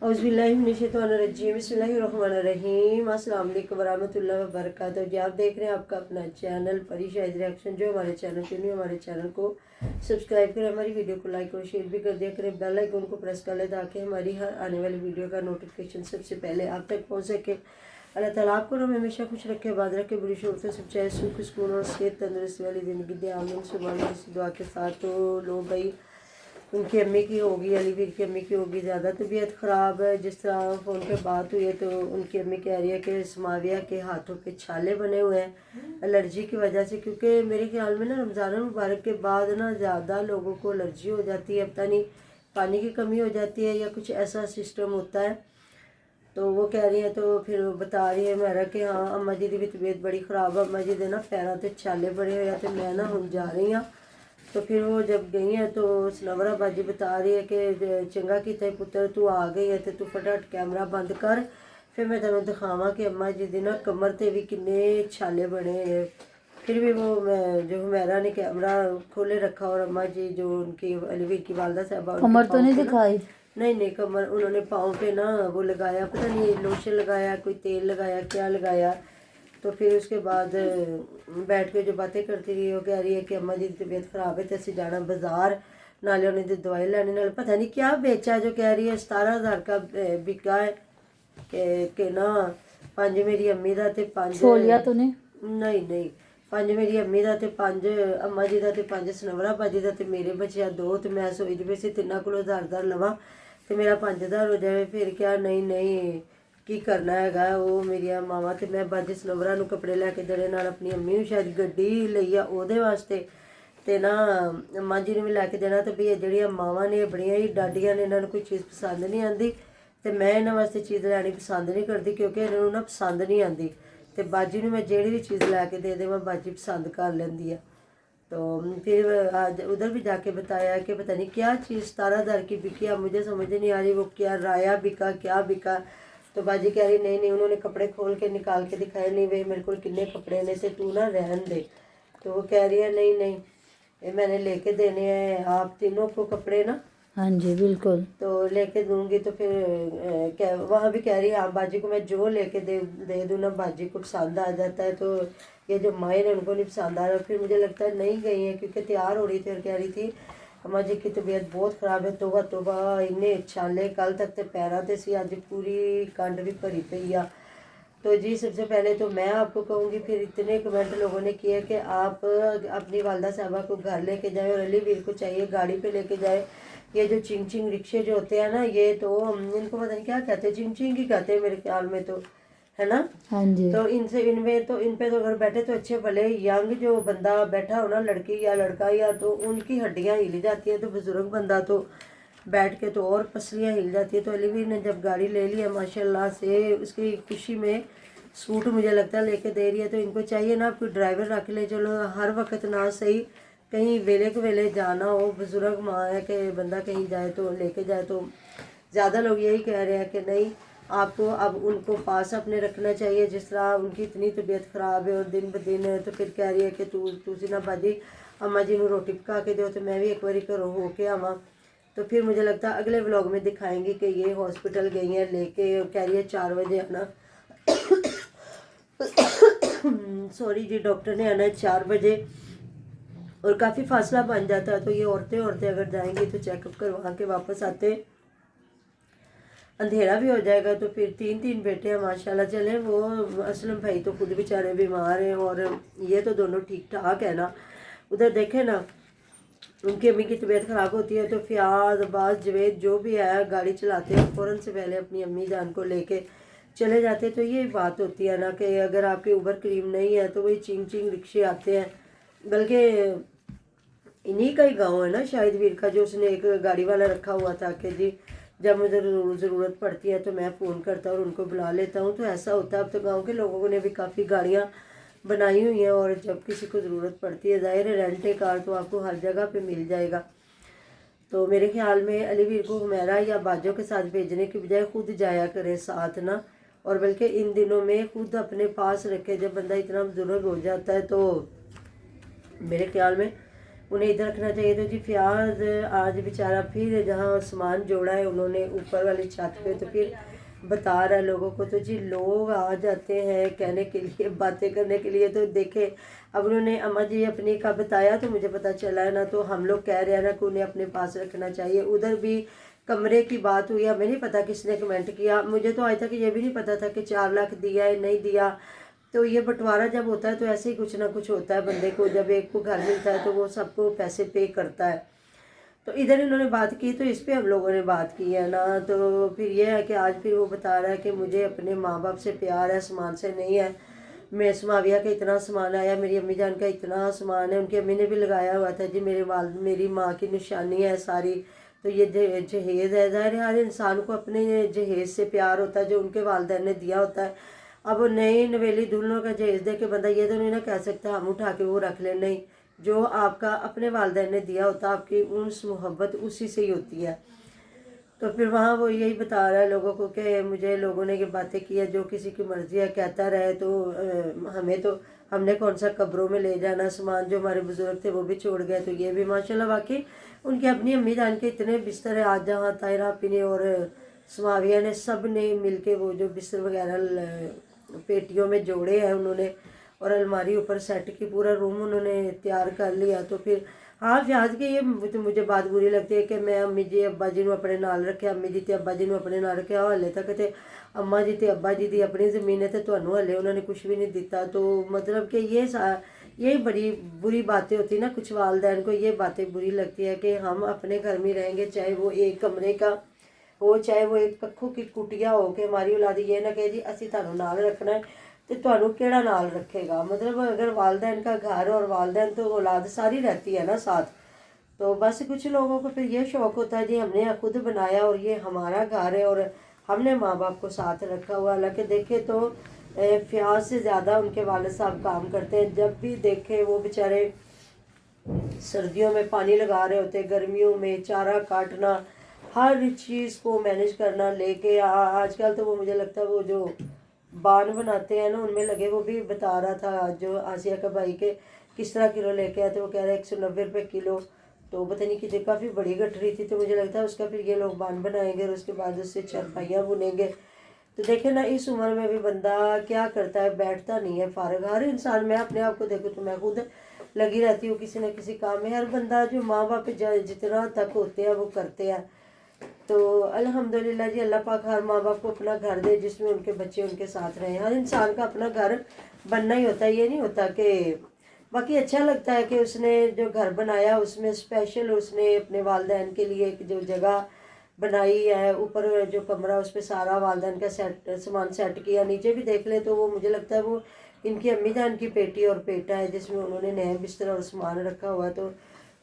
औज़ुबिल्लाहिमिनश्शैतानिर्रजीम बिस्मिल्लाहिर्रहमानिर्रहीम अस्सलाम वालेकुम वरहमतुल्लाहि वबरकातुहू। जी आप देख रहे हैं आपका अपना चैनल परी शाहिद रिएक्शन। जो हमारे चैनल पे नहीं, हमारे चैनल को सब्सक्राइब करें, हमारी वीडियो को लाइक और शेयर भी कर दिया करें, बेल आइकन को प्रेस कर लें ताकि हमारी हर आने वाली वीडियो का नोटिफिकेशन सबसे पहले आप तक पहुँच सके। अल्लाह ताला आपको ना हमेशा खुश रखे, आबाद रखे, बुरी शोर से सब चाहे सुख सुकून और सेहत तंदुरुस्ती वाली ज़िंदगी दे। आमीन सुभान अल्लाह। इसी दुआ के साथ तो लो भाई उनकी अम्मी की होगी, अलीवीर की अम्मी की होगी ज़्यादा तबीयत ख़राब है। जिस तरह फ़ोन पे बात हुई है तो उनकी अम्मी कह रही है कि समाविया के हाथों पे छाले बने हुए हैं एलर्जी की वजह से, क्योंकि मेरे ख्याल में ना रमज़ान मुबारक के बाद ना ज़्यादा लोगों को एलर्जी हो जाती है। पता नहीं पानी की कमी हो जाती है या कुछ ऐसा सिस्टम होता है। तो वो कह रही है, तो फिर बता रही है मेरा कि हाँ अम्मा जी की भी तबीयत बड़ी ख़राब है, अम्मा जी के ना पैरों से छाले बड़े हुए हैं। तो मैं ना हम जा रही हाँ। तो फिर वो जब गई है तो सनवरा बाजी बता रही है कि चंगा किता पुत्र तू आ गई है तो तू फटाफट कैमरा बंद कर, फिर मैं तेन दिखावा कि अम्मा जी दी ना कमर ते भी किन्ने छाले बने हैं। फिर भी वो जो हुमैरा ने कैमरा खोले रखा और अम्मा जी जो उनकी अलीवीर की वालदा साहबा कमर तो नहीं दिखाई? नहीं कमर उन्होंने पाँव पे ना वो लगाया, पता नहीं लोशन लगाया, कोई तेल लगाया, क्या लगाया। तो फिर उसके बाद बैठ के जो बातें करती रही, वो कह रही है कि अम्मा जी की तबीयत ख़राब है तो असी जाना बाजार, नाले उन्हें दी दवाई लैनी, नाले पता नहीं क्या बेचा। जो कह रही है 17,000 का बिका है कि ना 5 मेरी अम्मी का तो 5 छोलिया तो नहीं 5 मेरी अम्मी का तो 5 अम्मा जी का तो 5 सनवरा बाजी का तो मेरे बच्चे 2। तो मैं सोचती पई सी तिन्ना को 1000 लवां तो मेरा 5000 हो जाए। फिर क्या नहीं की करना हैगा वो मेरिया मावां ते मैं बाजी सनवरा नूं कपड़े लैके देने, नाल अपनी अम्मी नूं शायद गड्डी लई आ ओहदे वास्ते ते ना अम्मा जी नूं भी लैके देना। तो भी जेहड़ियां मावां ने बड़ियां ही डाडियां ने, इन्हां नूं कोई चीज़ पसंद नहीं आती तो मैं इन्हां वास्ते चीज़ लैनी पसंद नहीं करती क्योंकि इन्हां नूं ना पसंद नहीं आती। तो बाजी नूं मैं जेहड़ी भी चीज़ लैके दे देवां बाजी पसंद कर लैंदी है। तो फिर आज उधर भी जाके बताया कि पता नहीं क्या चीज़ 17,000 की बिकी है, मुझे समझ नहीं आ रही वो क्या राया बिका क्या बिका। तो बाजी कह रही नहीं उन्होंने कपड़े खोल के निकाल के दिखाए, नहीं भाई मेरे को कितने कपड़े ने से तू ना रहन दे। तो वो कह रही है नहीं ये मैंने लेके देने हैं आप तीनों को कपड़े ना। हाँ जी बिल्कुल। तो लेके दूंगी तो फिर वहाँ भी कह रही है हाँ बाजी को मैं जो लेके दे दूँ ना बाजी को पसंद आ जाता है। तो ये जो माए ने उनको नहीं पसंद आ रहा। फिर मुझे लगता है नहीं गई है क्योंकि तैयार हो रही थी और कह रही थी अम्मा जी की तबीयत बहुत ख़राब है, तोबा इन्ने छाले कल तक तो पैरों से सी, अज पूरी कंड भी भरी पई आ। तो जी सबसे पहले तो मैं आपको कहूँगी, फिर इतने कमेंट लोगों ने किए कि आप अपनी वालदा साहबा को घर लेके जाए और अलीवीर को चाहिए गाड़ी पे लेके जाए। ये जो चिंग रिक्शे जो होते हैं ना, ये तो इनको पता नहीं क्या कहते हैं, चिंग ही कहते हैं मेरे ख्याल में, तो है ना। हाँ जी। तो इन पे तो अगर बैठे तो अच्छे भले यंग जो बंदा बैठा हो ना, लड़की या लड़का या, तो उनकी हड्डियाँ हिल जाती हैं। तो बुजुर्ग बंदा तो बैठ के तो और पसलियाँ हिल जाती है। तो अलीवीर ने जब गाड़ी ले ली है माशाल्लाह से, उसकी खुशी में सूट मुझे लगता है लेके दे रही है। तो इनको चाहिए ना कोई ड्राइवर रख ले, चलो हर वक्त ना सही कहीं वेले के वेले जाना हो, बुजुर्ग माँ है कि बंदा कहीं जाए तो लेके जाए। तो ज़्यादा लोग यही कह रहे हैं कि नहीं आपको अब उनको पास अपने रखना चाहिए। जिस तरह उनकी इतनी तबीयत ख़राब है और दिन ब दिन है, तो फिर कह रही है कि तुसी ना बाजी अम्मा जी नूं रोटी पका के दो तो मैं भी एक बारी घरों हो के आवां। तो फिर मुझे लगता है अगले व्लॉग में दिखाएंगे कि ये हॉस्पिटल गई हैं लेके, कह रही है 4 बजे आना। सॉरी जी, डॉक्टर ने आना है 4 बजे और काफ़ी फासला बन जाता है। तो ये औरतें अगर जाएंगी तो चेकअप करवा के वापस आते अंधेरा भी हो जाएगा। तो फिर 3 बेटे हैं माशाल्लाह। चले वो असलम भाई तो खुद बेचारे बीमार हैं और ये तो दोनों ठीक ठाक है ना। उधर देखें ना उनकी अम्मी की तबीयत ख़राब होती है तो फ़ियाज़ अब्बास जवेद जो भी है गाड़ी चलाते हैं फ़ौरन से पहले अपनी अम्मी जान को लेके चले जाते। तो ये बात होती है ना कि अगर आपके ऊबर करीम नहीं है तो वही चिंग रिक्शे आते हैं। बल्कि इन्हीं का ही गांव है ना शाहिद वीर का, जो उसने एक गाड़ी वाला रखा हुआ था कि जी जब मुझे ज़रूरत पड़ती है तो मैं फ़ोन करता हूँ और उनको बुला लेता हूँ। तो ऐसा होता है। अब तो गांव के लोगों ने भी काफ़ी गाड़ियाँ बनाई हुई हैं और जब किसी को ज़रूरत पड़ती है ज़ाहिर है रेंट ए कार तो आपको हर जगह पे मिल जाएगा। तो मेरे ख्याल में अलीवीर को हुमैरा या बाजों के साथ भेजने की बजाय खुद जाया करे साथ ना, और बल्कि इन दिनों में खुद अपने पास रखे। जब बंदा इतना बुजुर्ग हो जाता है तो मेरे ख्याल में उन्हें इधर रखना चाहिए। तो जी फयाज आज बेचारा फिर जहाँ सामान जोड़ा है उन्होंने ऊपर वाली छत पे, तो फिर बता रहा है लोगों को। तो जी लोग आ जाते हैं कहने के लिए, बातें करने के लिए। तो देखे अब उन्होंने अम्मा जी अपनी का बताया तो मुझे पता चला है ना, तो हम लोग कह रहे हैं ना कि उन्हें अपने पास रखना चाहिए। उधर भी कमरे की बात हुई, हमें नहीं पता किसने कमेंट किया, मुझे तो आज तक ये भी नहीं पता था कि 4 लाख दिया है नहीं दिया। तो ये बंटवारा जब होता है तो ऐसे ही कुछ ना कुछ होता है बंदे को, जब एक को घर मिलता है तो वो सबको पैसे पे करता है। तो इधर इन्होंने बात की तो इस पे हम लोगों ने बात की है ना। तो फिर ये है कि आज फिर वो बता रहा है कि मुझे अपने माँ बाप से प्यार है, सामान से नहीं है। मैं समाविया का इतना सामान आया, मेरी अम्मी जान का इतना सामान है, उनकी अम्मी ने भी लगाया हुआ था जी, मेरी माँ की निशानी है सारी। तो ये जहेज़ है, ज़ाहिर है हर इंसान को अपने जहेज़ से प्यार होता है जो उनके वालिदैन ने दिया होता है। अब वो नई नवेली दुल्हनों का जहेज़ दे के बंदा ये तो नहीं ना कह सकता हम उठा के वो रख लें, नहीं। जो आपका अपने वालिदैन ने दिया होता है आपकी उनसे मोहब्बत उसी से ही होती है। तो फिर वहाँ वो यही बता रहा है लोगों को कि मुझे लोगों ने ये बातें की है, जो किसी की मर्ज़ी है कहता रहे, तो हमें तो हमने कौन सा कब्रों में ले जाना सामान, जो हमारे बुजुर्ग थे वो भी छोड़ गए। तो ये भी माशाल्लाह वाकई उनकी अपनी अम्मी जान के इतने बिस्तर है। आज जहाँ तायरा आपी ने और समाविया ने सब ने मिल के वो जो बिस्तर वगैरह पेटियों में जोड़े हैं उन्होंने, और अलमारी ऊपर सेट की, पूरा रूम उन्होंने तैयार कर लिया। तो फिर हाँ फयाज की ये तो मुझे बात बुरी लगती है कि मैं अम्मी जी अब्बा जी ਨੂੰ अपने नाल रखे, अम्मी जी ते अब्बा जी ਨੂੰ अपने नाल रखे, हाले तक तो अम्मा जी ते अब्बा जी दी अपनी ज़मीन है तो ਤੁਹਾਨੂੰ हले उन्होंने कुछ भी नहीं दिता। तो मतलब कि ये बड़ी बुरी बातें होती ना, कुछ वालदैन को ये बातें बुरी लगती है कि हम अपने घर में रहेंगे, चाहे वो एक कमरे का हो, चाहे वो एक कक्खू की कुटिया हो, कि हमारी औलाद ये ना कहे जी असी ਤੁਹਾਨੂੰ नाल रखना है तो ਤੁਹਾਨੂੰ केड़ा नाल रखेगा। मतलब अगर वालदैन का घर और वालदैन तो औलाद सारी रहती है ना साथ। तो बस कुछ लोगों को फिर ये शौक़ होता है जी हमने खुद बनाया और ये हमारा घर है और हमने माँ बाप को साथ रखा हुआ। हालांकि देखे तो फयाज से ज़्यादा उनके वालिद साहब काम करते हैं। जब भी देखे वो बेचारे सर्दियों में पानी लगा रहे होते, गर्मियों में चारा काटना, हर चीज़ को मैनेज करना लेके आजकल तो वो मुझे लगता है वो जो बान बनाते हैं ना उनमें लगे। वो भी बता रहा था जो आसिया का भाई के किस तरह किलो लेके आए, तो वो कह रहे 190 रुपये किलो। तो पता नहीं कि काफ़ी बड़ी गठरी थी। तो मुझे लगता है उसका फिर ये लोग बान बनाएंगे और उसके बाद उससे चारपाइयाँ बुनेंगे। तो देखे ना इस उम्र में भी बंदा क्या करता है, बैठता नहीं है फारग। हर इंसान, मैं अपने आप को देखूँ तो मैं खुद लगी रहती हूँ किसी न किसी काम में। हर बंदा जो माँ बाप जितना तक होते हैं वो करते हैं। तो अल्हम्दुलिल्लाह जी, अल्लाह पाक हर माँ बाप को अपना घर दे जिसमें उनके बच्चे उनके साथ रहें। हर इंसान का अपना घर बनना ही होता है, ये नहीं होता कि बाकी अच्छा लगता है कि उसने जो घर बनाया उसमें स्पेशल उसने अपने वालिदैन के लिए एक जो जगह बनाई है, ऊपर जो कमरा उस पर सारा वालिदैन का सामान सेट किया। नीचे भी देख ले तो वो मुझे लगता है वो इनकी अम्मी जान की पेटी और पेटा है जिसमें उन्होंने नए बिस्तर और सामान रखा हुआ। तो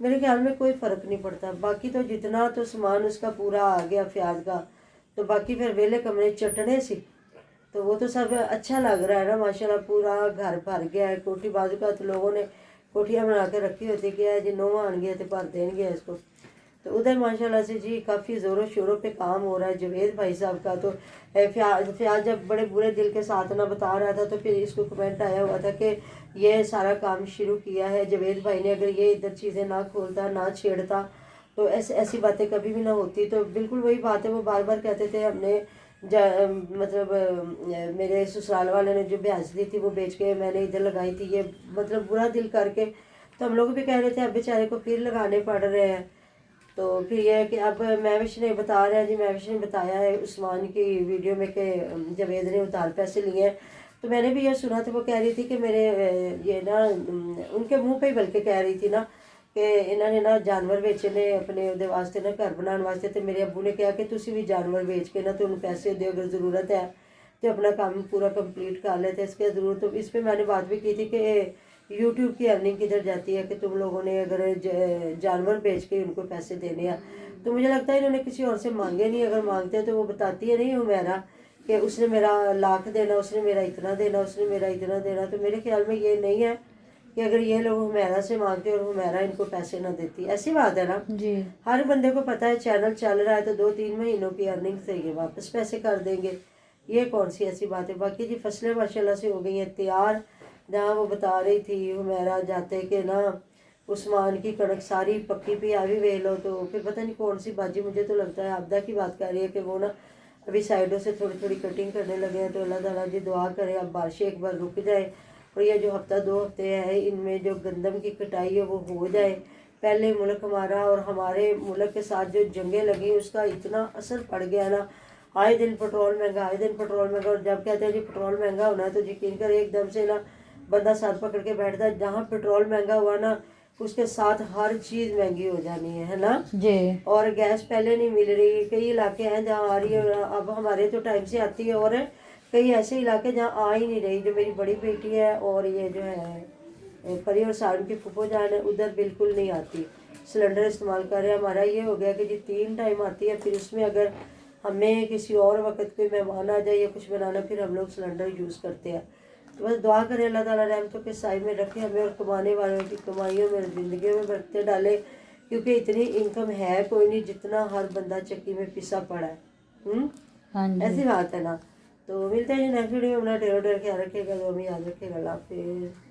मेरे ख्याल में कोई फ़र्क नहीं पड़ता। बाकी तो जितना तो सामान उसका पूरा आ गया फयाज का, तो बाकी फिर वेले कमरे चटने सी, तो वो तो सब अच्छा लग रहा है ना माशाल्लाह। पूरा घर भर गया है। कोठी बाजू का तो लोगों ने कोठियाँ बना के रखी होती कि है जी नोह आन गया तो भर देंगे इसको। तो उधर माशाल्लाह से जी काफ़ी ज़ोरों शोरों पे काम हो रहा है जवेद भाई साहब का। तो फयाज जब बड़े बुरे दिल के साथ ना बता रहा था तो फिर इसको कमेंट आया हुआ था कि ये सारा काम शुरू किया है जवेद भाई ने, अगर ये इधर चीज़ें ना खोलता ना छेड़ता तो ऐसी बातें कभी भी ना होती। तो बिल्कुल वही बात है, वो बार बार कहते थे हमने मतलब मेरे ससुराल वाले ने जो भैंस दी थी वो बेच के मैंने इधर लगाई थी, ये मतलब बुरा दिल करके। तो हम लोग भी कह रहे थे अब बेचारे को फिर लगाने पड़ रहे हैं। तो फिर यह है कि अब महविश ने बता रहा है जी, महविश ने बताया है उस्मान की वीडियो में कि जवेद ने उधार पैसे लिए हैं। तो मैंने भी ये सुना था, वो कह रही थी कि मेरे ये ना उनके मुंह पे ही बल्कि कह रही थी ना कि इन्होंने ना जानवर बेचने अपने उहदे वास्ते ना घर बनाने वास्ते। तो मेरे अब्बू ने कहा कि तुसी भी जानवर बेच के ना तो उन्हें पैसे दो, अगर ज़रूरत है तो अपना काम पूरा कंप्लीट कर लेते इसके ज़रूरत। तो इस पर मैंने बात भी की थी कि यूट्यूब की अर्निंग किधर जाती है कि तुम लोगों ने अगर जानवर बेच के उनको पैसे देने हैं। तो मुझे लगता है इन्होंने किसी और से मांगे नहीं, अगर मांगते हैं तो वो बताती है नहीं हुमैरा कि उसने मेरा लाख देना, उसने मेरा इतना देना, उसने मेरा इतना देना। तो मेरे ख्याल में ये नहीं है कि अगर ये लोग हुमैरा से मांगते और हुमैरा इनको पैसे ना देती, ऐसी बात है ना जी। हर बंदे को पता है चैनल चल रहा है तो 2-3 महीनों की अर्निंग से ये वापस पैसे कर देंगे, ये कौन सी ऐसी बात है। बाकी जी फसलें माशाल्लाह से हो गई हैं तैयार। जहाँ वो बता रही थी हुमैरा जाते कि ना उस्मान की कणक सारी पक्की भी आ भी वे लो तो फिर पता नहीं कौन सी बाजी, मुझे तो लगता है आपदा की बात कर रही है कि वो ना अभी साइडों से थोड़ी थोड़ी कटिंग करने लगे हैं। तो अल्लाह ताला जी दुआ करे अब बारिशें एक बार रुक जाए और ये जो हफ्ता 2 हफ्ते है इनमें जो गंदम की कटाई है वो हो जाए। पहले मुल्क हमारा और हमारे मुल्क के साथ जो जंगें लगी उसका इतना असर पड़ गया ना, आए दिन पेट्रोल महंगा, आए दिन पेट्रोल महंगा। और जब कहते हैं जी पेट्रोल महंगा होना है तो यकीन कर एकदम से ना बंदा सर पकड़ के बैठता है। जहाँ पेट्रोल महंगा हुआ ना उसके साथ हर चीज़ महंगी हो जानी है ना जी। और गैस पहले नहीं मिल रही, कई इलाके हैं जहाँ आ रही है, अब हमारे तो टाइम से आती है और कई ऐसे इलाके जहाँ आ ही नहीं रही। जो मेरी बड़ी बेटी है और ये जो है परी और सारण की फूफो जान है उधर बिल्कुल नहीं आती, सिलेंडर इस्तेमाल कर रहे हैं। हमारा ये हो गया कि जी 3 टाइम आती है, फिर उसमें अगर हमें किसी और वक्त कोई मेहमान आ जाए या कुछ बनाना फिर हम लोग सिलेंडर यूज़ करते हैं। तो बस दुआ करें अल्लाह ताला रहमतों के साए में रखे हमें और कमाने वालों की कमाइयों में ज़िंदगी में बरकतें डाले, क्योंकि इतनी इनकम है कोई नहीं जितना हर बंदा चक्की में पिसा पड़ा है। हाँ जी। ऐसी बात है ना। तो मिलते हैं नेक्स्ट वीडियो में, अपना ढेरों ढेर ख्याल रखिएगा, जो हमें याद रखिएगा। अल्लाह हाफिज़।